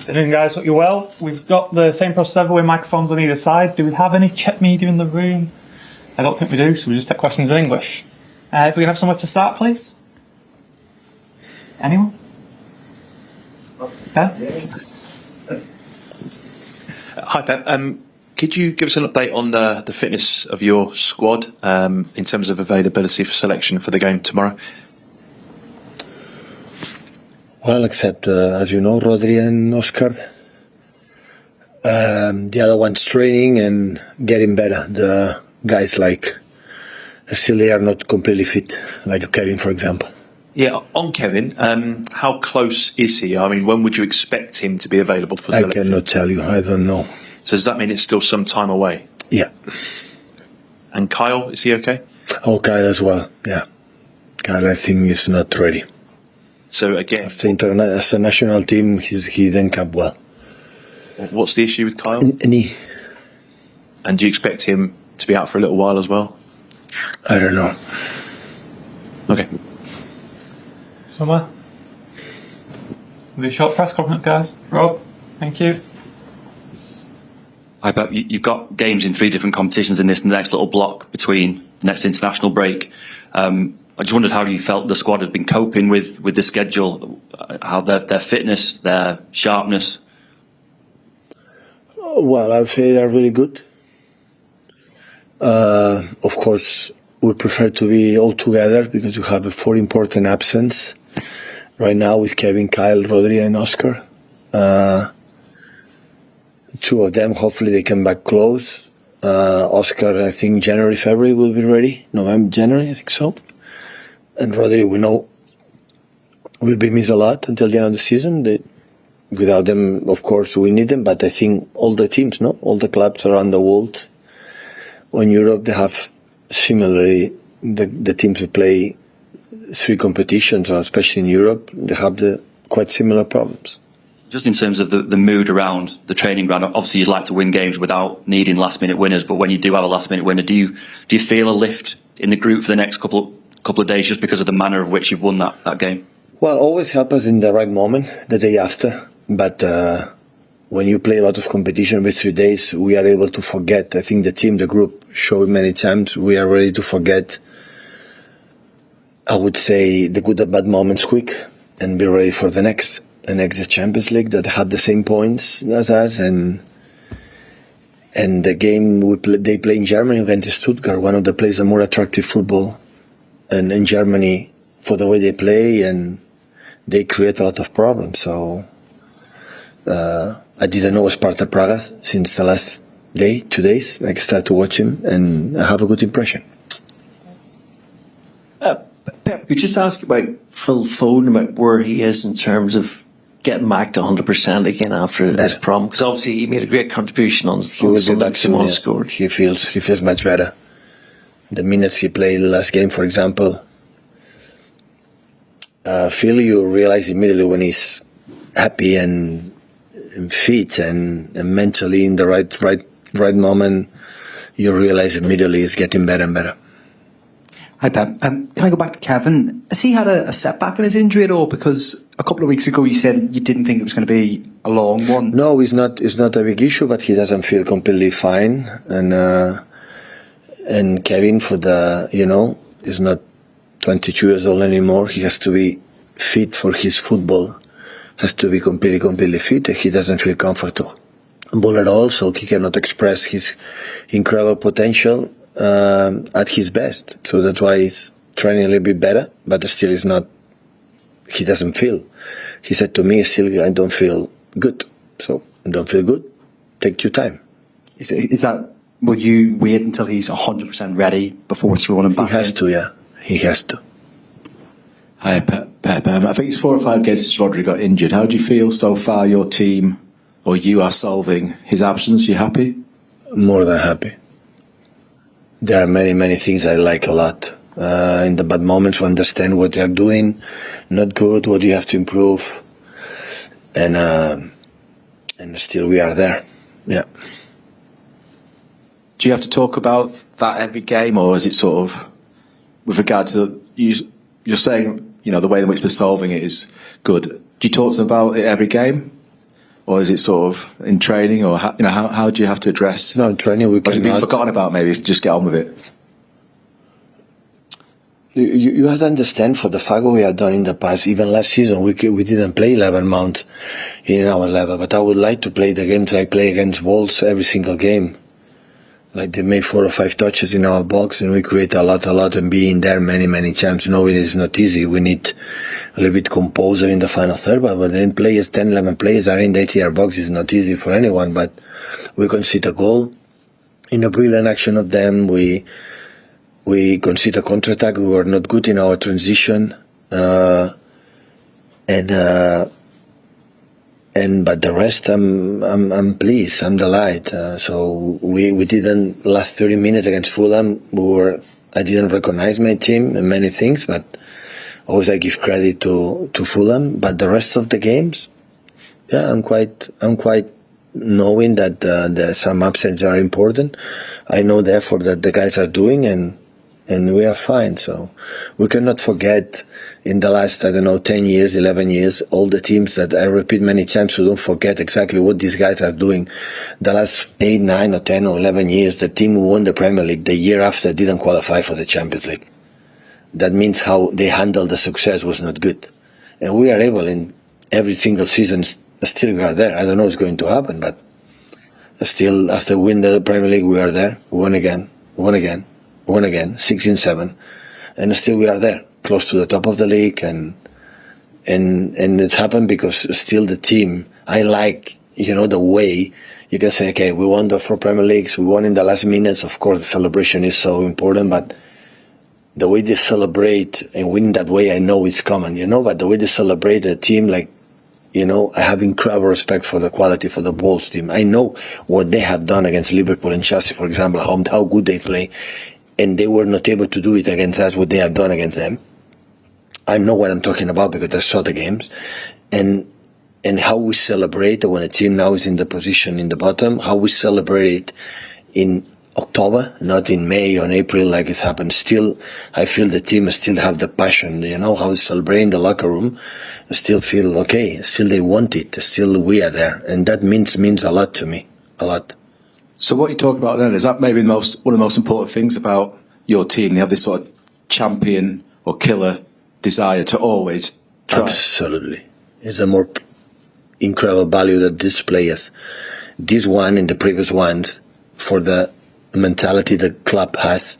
Afternoon, guys. Hope you're well. We've got the same process ever with microphones on either side. Do we have any Czech media in the room? I don't think we do, so we just take questions in English. If we can have somewhere to start, please. Anyone? Ben? Hi, Pep. Could you give us an update on the fitness of your squad in terms of availability for selection for the game tomorrow? Well, except, as you know, Rodri and Oscar. The other one's training and getting better. The guys still they are not completely fit, like Kevin, for example. Yeah, on Kevin, how close is he? I mean, when would you expect him to be available for selection? I cannot tell you. I don't know. So does that mean it's still some time away? Yeah. And Kyle, is he okay? Oh, Kyle as well, yeah. Kyle, I think, is not ready. So again... As the national team, he didn't come well. What's the issue with Kyle? Knee. And do you expect him to be out for a little while as well? I don't know. Okay. Somewhere? Will be a short press conference, guys. Rob, thank you. Hi, Pep. You've got games in 3 different competitions in this next little block between the next international break. I just wondered how you felt the squad have been coping with the schedule, how their fitness, their sharpness. Well, I would say they are really good. Of course, we prefer to be all together because you have 4 important absences right now with Kevin, Kyle, Rodri, and Oscar. 2 of them, hopefully, they come back close. Oscar, I think January, February will be ready. November, January, I think so. And Rodri, we know, will be missed a lot until the end of the season. Without them, of course, we need them. But I think all the teams, all the clubs around the world, or in Europe, they have similarly, the teams who play 3 competitions, or especially in Europe, they have quite similar problems. Just in terms of the mood around the training ground, obviously you'd like to win games without needing last-minute winners, but when you do have a last-minute winner, do you feel a lift in the group for the next couple of days just because of the manner of which you've won that game? Well, always help us in the right moment, the day after. But when you play a lot of competition with 3 days, we are able to forget. I think the group showed many times we are ready to forget, I would say, the good and bad moments quick and be ready for the next Champions League that have the same points as us. And the game they play in Germany against Stuttgart, one of the places of more attractive football and in Germany for the way they play, and they create a lot of problems. So I didn't know Sparta Prague since the last 2 days. I started to watch him, and I have a good impression. Pep, could you just ask about Phil Foden, about where he is in terms of getting back to 100% again after this problem? Because obviously he made a great contribution on Sunday. Scored. He feels much better. The minutes he played the last game, for example, Phil, you realize immediately when he's happy and fit and mentally in the right moment, you realize immediately he's getting better and better. Hi, Pep. Can I go back to Kevin? Has he had a setback in his injury at all? Because a couple of weeks ago you said you didn't think it was going to be a long one. No, it's not a big issue, but he doesn't feel completely fine. And Kevin, is not 22 years old anymore. He has to be fit for his football. Has to be completely fit. He doesn't feel comfortable at all, so he cannot express his incredible potential at his best. So that's why he's training a little bit better, but still he doesn't feel. He said to me, still, I don't feel good. So, don't feel good, take your time. Is that, will you wait until he's 100% ready before throwing him back in? He has to. Hi, Pep. I think it's 4 or 5 games since Rodri got injured. How do you feel so far your team, or you, are solving his absence? You happy? More than happy. There are many things I like a lot. In the bad moments, we understand what they are doing, not good, what you have to improve, and still we are there. Yeah. Do you have to talk about that every game, or is it sort of with regard to you're saying the way in which they're solving it is good? Do you talk to them about it every game? or is it sort of in training, or how do you have to address? No, in training we Or has it been cannot. forgotten about? Maybe just get on with it. You have to understand, for the fact what we have done in the past, even last season, we didn't play 11 mounts in our level, but I would like to play the games like play against Wolves every single game. Like they made 4 or 5 touches in our box and we create a lot and be in there many times. No, it is not easy. We need a little bit composure in the final third, but then 10, 11 players are in the 80-yard box is not easy for anyone, but we concede a goal in a brilliant action of them. We concede a counter-attack. We were not good in our transition, but the rest, I'm pleased. I'm delighted. So we didn't last 30 minutes against Fulham. I didn't recognize my team and many things, but always I give credit to Fulham. But the rest of the games, yeah, I'm quite knowing that some upsets are important. I know the effort that the guys are doing, and we are fine. So we cannot forget in the last, 10 years, 11 years, all the teams that I repeat many times, so don't forget exactly what these guys are doing. The last 8, 9 or 10 or 11 years, the team who won the Premier League the year after didn't qualify for the Champions League. That means how they handled the success was not good. And we are able in every single season, still we are there. I don't know what's going to happen, but still after winning the Premier League, we are there. Won again, 16-7. And still we are there, close to the top of the league, and it's happened because still the team, I like, the way you can say, okay, we won the 4 Premier Leagues, we won in the last minutes, of course the celebration is so important, but the way they celebrate and win that way, I know it's common, but the way they celebrate the team, like, I have incredible respect for the quality for the Wolves team. I know what they have done against Liverpool and Chelsea, for example, how good they play, and they were not able to do it against us, what they have done against them. I know what I'm talking about because I saw the games, and how we celebrate when a team now is in the position in the bottom, how we celebrate in October, not in May or April like it's happened. Still, I feel the team still have the passion, how we celebrate in the locker room. I still feel okay, still they want it, still we are there, and that means a lot to me, a lot. So what you talk about then, is that maybe one of the most important things about your team? They have this sort of champion or killer desire to always try. Absolutely. It's a more incredible value that these players, this one and the previous ones, for the mentality the club has.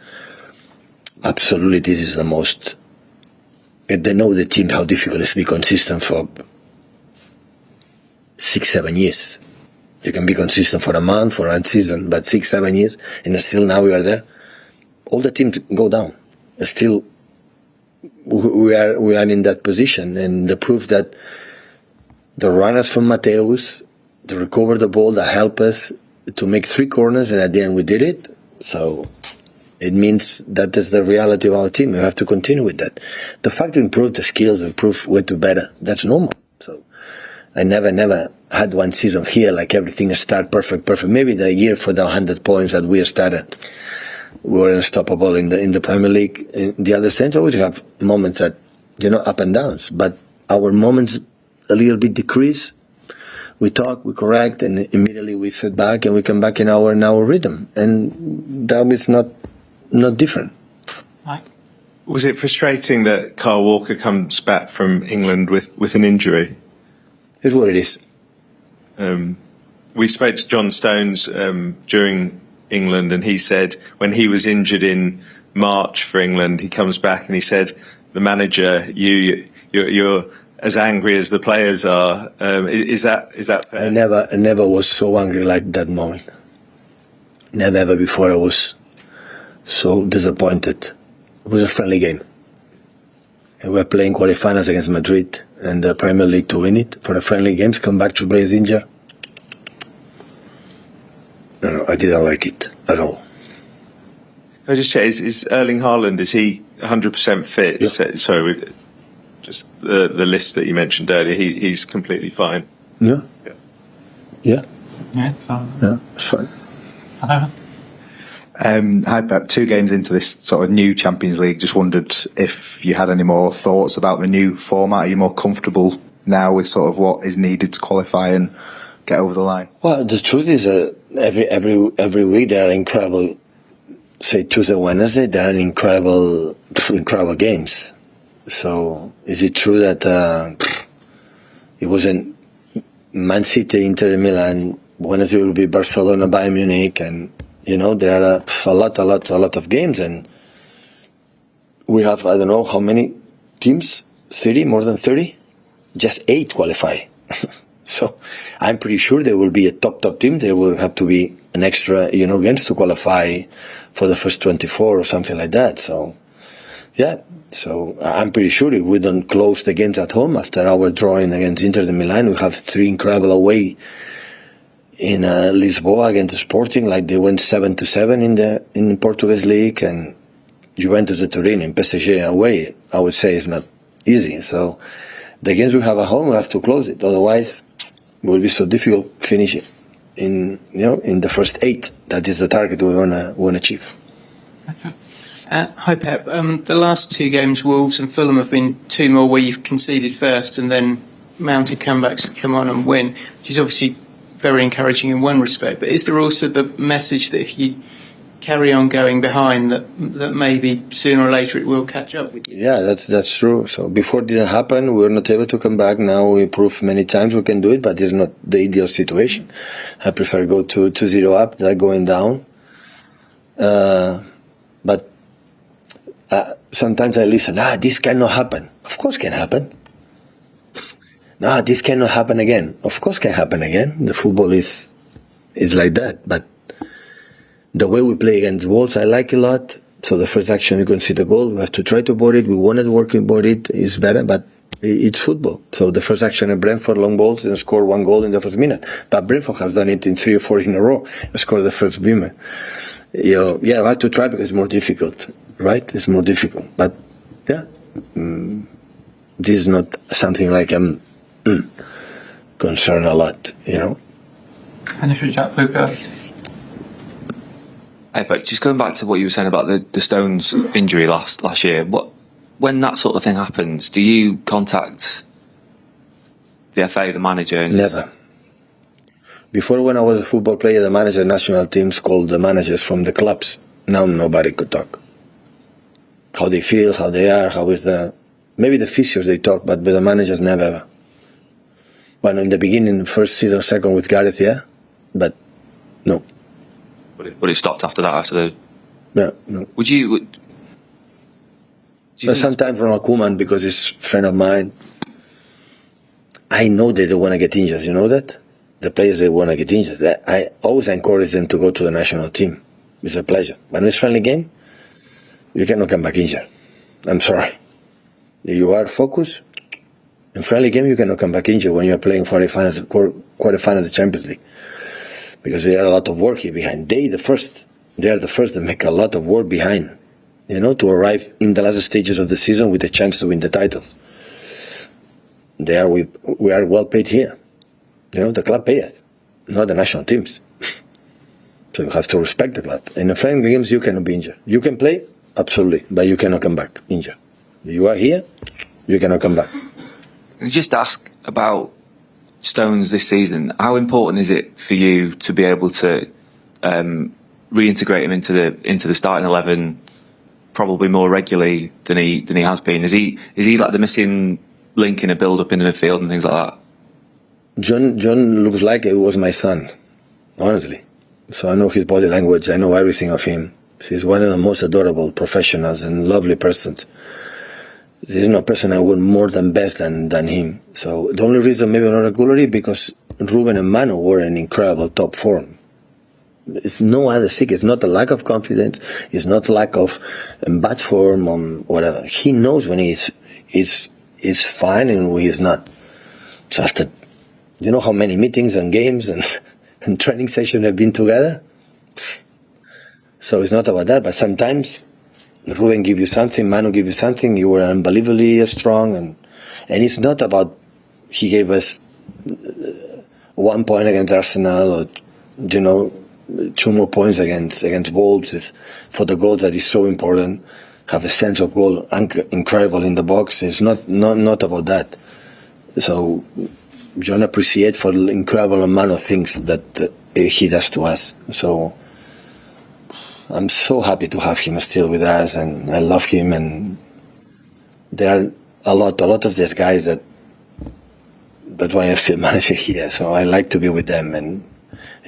Absolutely, this is the most. They know the team how difficult it is to be consistent for 6-7 years. You can be consistent for a month, for a season, but 6-7 years, and still now we are there. All the teams go down. Still, we are in that position, and the proof that the runners from Mateus, they recover the ball, that help us to make 3 corners, and at the end we did it. So it means that is the reality of our team. We have to continue with that. The fact to improve the skills, improve way to better, that's normal. So I never had one season here like everything start perfect. Maybe the year for the 100 points that we started, we were unstoppable in the Premier League. In the other sense, always have moments that, up and downs, but our moments a little bit decrease. We talk, we correct, and immediately we sit back and we come back in our rhythm, and that is not different. Right. Was it frustrating that Kyle Walker comes back from England with an injury? It's what it is. We spoke to John Stones during England, and he said when he was injured in March for England, he comes back and he said, the manager, you're as angry as the players are. Is that fair? I never was so angry like that moment. Never ever before I was so disappointed. It was a friendly game. And we were playing quarterfinals against Madrid and the Premier League to win it. For the friendly games, come back to play as injured. No, I didn't like it at all. I just check, is Erling Haaland, is he 100% fit? Yeah. Sorry, just the list that you mentioned earlier, he's completely fine. Yeah. Yeah, Yeah, it's fine. I don't know. Hi Pep, 2 games into this sort of new Champions League, just wondered if you had any more thoughts about the new format. Are you more comfortable now with sort of what is needed to qualify, and get over the line? Well, the truth is, every week there are incredible. Say Tuesday, Wednesday, there are incredible games. So, is it true that it wasn't Man City, Inter Milan, Wednesday will be Barcelona, Bayern Munich, and there are a lot of games, and we have I don't know how many teams, 30, more than 30, just 8 qualify. So I'm pretty sure there will be a top team. There will have to be an extra, games to qualify for the first 24 or something like that. So, yeah. So I'm pretty sure if we don't close the games at home after our drawing against Inter de Milan, we have 3 incredible away in Lisboa against Sporting, like they went 7-7 in the Portuguese league, and Juventus de Turin in PSG away. I would say it's not easy. So the games we have at home, we have to close it. Otherwise, it will be so difficult finishing in the first 8. That is the target we want to achieve. Hi Pep. The last 2 games, Wolves and Fulham, have been 2 more where you've conceded first and then mounted comebacks to come on and win, which is obviously very encouraging in one respect. But is there also the message that if you carry on going behind, that maybe sooner or later it will catch up with you? Yeah, that's true. So before it didn't happen, we were not able to come back. Now we prove many times we can do it, but it's not the ideal situation. I prefer go to 2-0 up than going down. But sometimes I listen, this cannot happen. Of course can happen. No, this cannot happen again. Of course can happen again. The football is like that. But the way we play against Wolves, I like a lot. So the first action, you can see the goal. We have to try to board it. We wanted working board it. It's better, but it's football. So the first action at Brentford, long balls, and score 1 goal in the first minute. But Brentford has done it in 3 or 4 in a row. Scored the first minute. I have to try because it's more difficult, right? It's more difficult. But, yeah, this is not something like I'm concerned a lot, Finish with Jack, please, guys. Hey, but just going back to what you were saying about the Stones injury last year, when that sort of thing happens, do you contact the FA, the manager? And Never. Before, when I was a football player, the manager national teams called the managers from the clubs. Now nobody could talk. How they feel, how they are, how is maybe the physios they talk, but with the managers never. Well, in the beginning, first season, second with Gareth, yeah, but no. But it stopped after that. No. Would you? But sometimes Ronald Koeman, because he's a friend of mine, I know they don't want to get injured. You know that? The players, they want to get injured. I always encourage them to go to the national team. It's a pleasure. When it's friendly game, you cannot come back injured. I'm sorry. If you are focused, in friendly game, you cannot come back injured when you're playing quarterfinals of the Champions League. Because there are a lot of work here behind. They are the first that make a lot of work behind, to arrive in the last stages of the season with a chance to win the titles. We are well paid here. The club pays us, not the national teams. So you have to respect the club. In the friendly games, you cannot be injured. You can play, absolutely, but you cannot come back injured. You are here, you cannot come back. Just ask about Stones this season. How important is it for you to be able to reintegrate him into the starting 11 probably more regularly than he has been? Is he like the missing link in a build up in the midfield and things like that? John looks like it was my son, honestly. So I know his body language, I know everything of him. He's one of the most adorable professionals and lovely persons. There's no person I want more than best than him. So the only reason maybe not regularly because Ruben and Manu were in incredible top form. It's no other secret. It's not a lack of confidence. It's not lack of bad form or whatever. He knows when he's fine and when he's not. Just that, how many meetings and games and training sessions have been together? So it's not about that, but sometimes Ruben give you something, Manu give you something, you were unbelievably strong, and it's not about he gave us 1 point against Arsenal or 2 more points against Wolves. It's for the goals that is so important. Have a sense of goal incredible in the box. It's not about that. So don't appreciate for the incredible amount of things that he does to us. So I'm so happy to have him still with us, and I love him. And there are a lot of these guys that's why I'm still manager here. So I like to be with them, and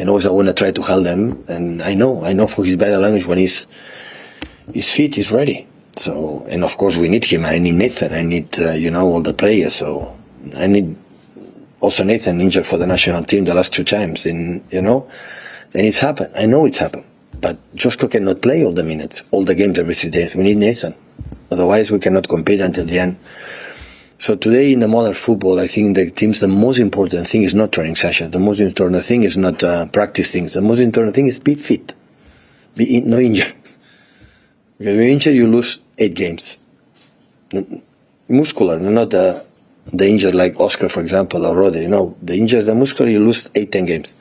also I want to try to help them. And I know for his better language when he's fit, he's ready. So, and of course we need him. I need Nathan. I need all the players. So I need also Nathan injured for the national team the last 2 times. And and it's happened. I know it's happened. But Josko cannot play all the minutes, all the games every 3 days. We need Nathan. Otherwise we cannot compete until the end. So today in the modern football, I think the most important thing is not training sessions. The most important thing is not practice things. The most important thing is be fit. No injured. Because when you're injured, you lose 8 games. Muscular, not the injured like Oscar, for example, or Rodri. No, the injured, the muscular, you lose 8-10 games.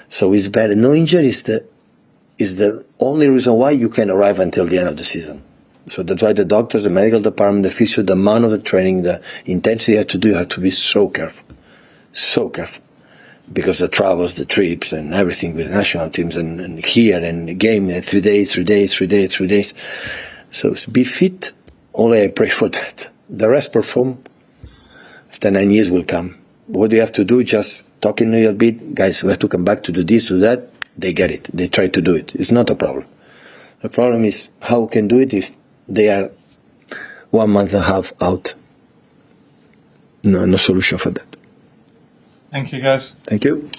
So it's better. No injury is the only reason why you can arrive until the end of the season. So that's why the doctors, the medical department, the physio, the amount of the training, the intensity you have to be so careful. So careful. Because the travels, the trips, and everything with national teams, and here, and the game, 3 days. So be fit. Only I pray for that. The rest perform. After 9 years will come. What do you have to do? Just talking a little bit. Guys, we have to come back to do this, do that. They get it. They try to do it. It's not a problem. The problem is how we can do it if they are 1 month and a half out. No solution for that. Thank you, guys. Thank you.